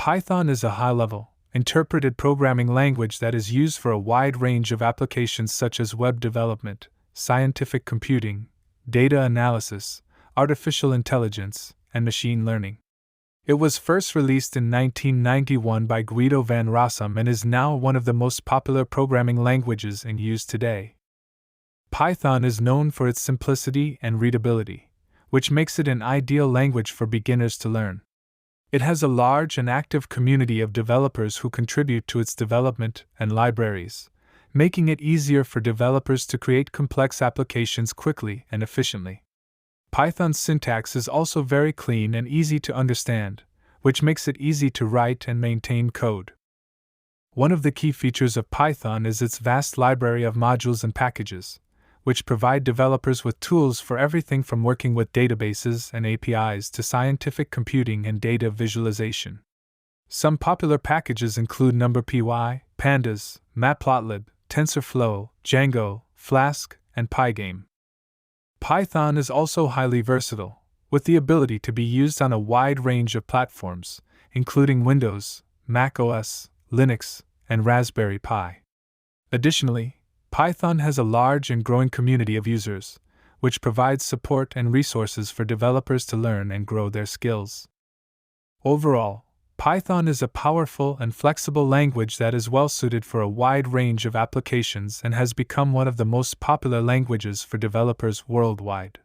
Python is a high-level, interpreted programming language that is used for a wide range of applications such as web development, scientific computing, data analysis, artificial intelligence, and machine learning. It was first released in 1991 by Guido van Rossum and is now one of the most popular programming languages in use today. Python is known for its simplicity and readability, which makes it an ideal language for beginners to learn. It has a large and active community of developers who contribute to its development and libraries, making it easier for developers to create complex applications quickly and efficiently. Python's syntax is also very clean and easy to understand, which makes it easy to write and maintain code. One of the key features of Python is its vast library of modules and packages, which provide developers with tools for everything from working with databases and APIs to scientific computing and data visualization. Some popular packages include NumPy, Pandas, Matplotlib, TensorFlow, Django, Flask, and Pygame. Python is also highly versatile, with the ability to be used on a wide range of platforms, including Windows, Mac OS, Linux, and Raspberry Pi. Additionally, Python has a large and growing community of users, which provides support and resources for developers to learn and grow their skills. Overall, Python is a powerful and flexible language that is well suited for a wide range of applications and has become one of the most popular languages for developers worldwide.